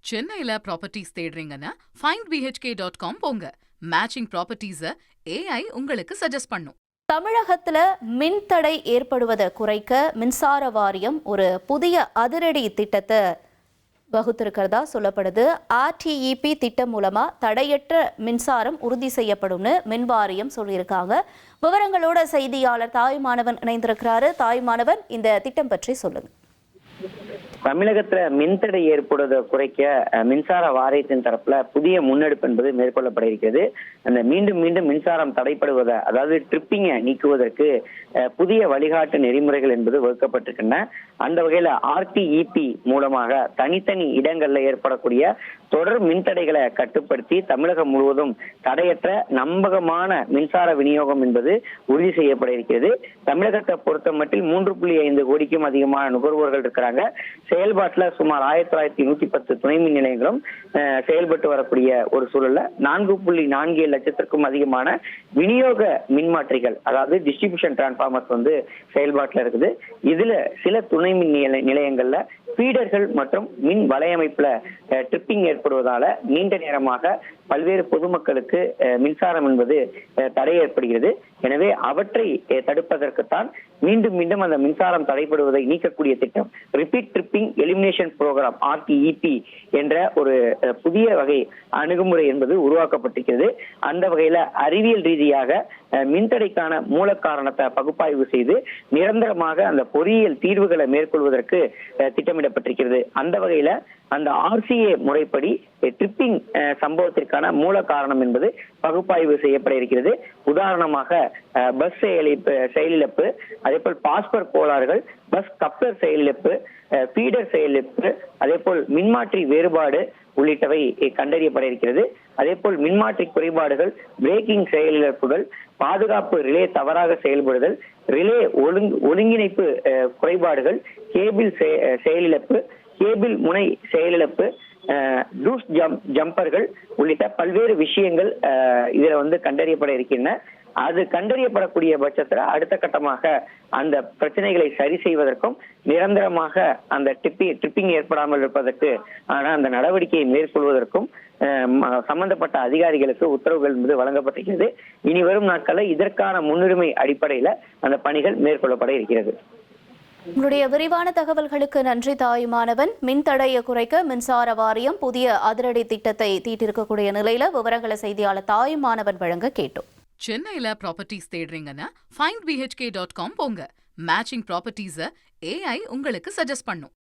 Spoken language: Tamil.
சென்னையில ப்ராப்பர்ட்டிஸ் தேடுறீங்கன்னா findbhk.com போங்க. மேட்சிங் ப்ராப்பர்ட்டிஸ AI உங்களுக்கு சஜஸ்ட் பண்ணும். தமிழகத்துல மின்தடை ஏற்படுவதை குறைக்க மின்சார வாரியம் ஒரு புதிய அதிரடி திட்டத்தை வகுத்திருக்கிறதா சொல்லப்படுது. RTEP திட்டம் மூலமா தடையற்ற மின்சாரம் உறுதி செய்யப்படும்னு மின் வாரியம் சொல்லியிருக்காங்க. விவரங்களோட செய்தியாளர் தாய்மானவன் இணைந்திருக்கிறாரு. தாய்மானவன், இந்த திட்டம் பற்றி சொல்லுங்க. தமிழகத்துல மின்தடை ஏற்படுவதை குறைக்க மின்சார வாரியத்தின் தரப்புல புதிய முன்னெடுப்பு என்பது மேற்கொள்ளப்பட இருக்கிறது. அந்த மீண்டும் மின்சாரம் தடைப்படுவதை, அதாவது ட்ரிப்பிங்கை நீக்குவதற்கு புதிய வழிகாட்டு நெறிமுறைகள் என்பது வகுக்கப்பட்டிருக்கின்றன. அந்த வகையில RTEP மூலமாக தனித்தனி இடங்கள்ல ஏற்படக்கூடிய தொடர் மின்தடைகளை கட்டுப்படுத்தி தமிழகம் முழுவதும் தடையற்ற நம்பகமான மின்சார விநியோகம் என்பது உறுதி செய்யப்பட இருக்கிறது. தமிழகத்தை பொறுத்த மட்டில் 3.5 கோடிக்கும் அதிகமான நுகர்வோர்கள் இருக்கிறாங்க. செயல்பாட்டுல சுமார் 1910 துணை மின் நிலையங்களும் செயல்பட்டு வரக்கூடிய ஒரு சூழல்ல 4.47 லட்சத்திற்கும் அதிகமான விநியோக மின்மாற்றிகள், அதாவது டிஸ்ட்ரிபியூஷன் டிரான்ஸ்பார்மர்ஸ் வந்து செயல்பாட்டுல இருக்குது. இதுல சில துணை மின் நிலையங்கள்ல ஃபீடர்கள் மற்றும் மின் வலையமைப்புல ட்ரிப்பிங் ஏற்படுவதால நீண்ட நேரமாக பல்வேறு பொதுமக்களுக்கு மின்சாரம் என்பது தடை ஏற்படுகிறது. எனவே அவற்றை தடுப்பதற்குத்தான் மீண்டும் அந்த மின்சாரம் தடைப்படுவதை நீக்கக்கூடிய திட்டம் repeat tripping elimination program RTEP என்ற ஒரு புதிய வகை அணுகுமுறை என்பது உருவாக்கப்பட்டிருக்கிறது. அந்த வகையில அறிவியல் ரீதியாக மின்தடைக்கான மூல காரணத்தை பகுப்பாய்வு செய்து நிரந்தரமாக அந்த பொறியியல் தீர்வுகளை மேற்கொள்வதற்கு திட்டமிடப்பட்டிருக்கிறது. அந்த வகையில அந்த RCA முறைப்படி ட்ரிப்பிங் சம்பவத்திற்கான மூல காரணம் என்பது பகுப்பாய்வு செய்யப்பட இருக்கிறது. உதாரணமாக பஸ் செயலிழப்பு, அதே போல் பாஸ்பர் கோளாறுகள், பஸ் கப்ளர் செயலிழப்பு, ஃபீடர் செயலிழப்பு, அதே போல் மின்மாற்றி வேறுபாடு உள்ளிட்டவை கண்டறியப்பட இருக்கிறது. அதே போல் மின்மாற்றி குறைபாடுகள், பிரேக்கிங் செயலிழப்புகள், பாதுகாப்பு ரிலே தவறாக செயல்படுதல், ரிலே ஒருங்கிணைப்பு குறைபாடுகள், கேபிள் செயலிழப்பு, கேபிள் முனை செயலிழப்பு, டூஸ் ஜம்பர்கள் உள்ளிட்ட பல்வேறு விஷயங்கள் இதுல வந்து கண்டறியப்பட இருக்கின்றன. அது கண்டறியப்படக்கூடிய பட்சத்துல அடுத்த கட்டமாக அந்த பிரச்சனைகளை சரி செய்வதற்கும் நிரந்தரமாக அந்த ட்ரிப்பிங் ஏற்படாமல் இருப்பதற்கு அந்த நடவடிக்கையை மேற்கொள்வதற்கும் சம்பந்தப்பட்ட அதிகாரிகளுக்கு உத்தரவுகள் என்பது வழங்கப்பட்டிருக்கிறது. இனி வரும் நாட்களில் இதற்கான முன்னுரிமை அடிப்படையில அந்த பணிகள் மேற்கொள்ளப்பட இருக்கிறது. உங்களுடைய விரிவான தகவல்களுக்கு நன்றி தாயுமானவன். மின்தடையை குறைக்க மின்சார வாரியம் புதிய அதிரடி திட்டத்தை தீட்டிருக்கக்கூடிய நிலையில விவரங்களை செய்தியாளர் தாயுமானவன் வழங்க கேட்டோம். சென்னையில ப்ராப்பர்ட்டிஸ் தேடுறீங்கன்னா findbhk.com போங்க. மேட்சிங் ப்ராப்பர்ட்டிஸ AI உங்களுக்கு சஜஸ்ட் பண்ணும்.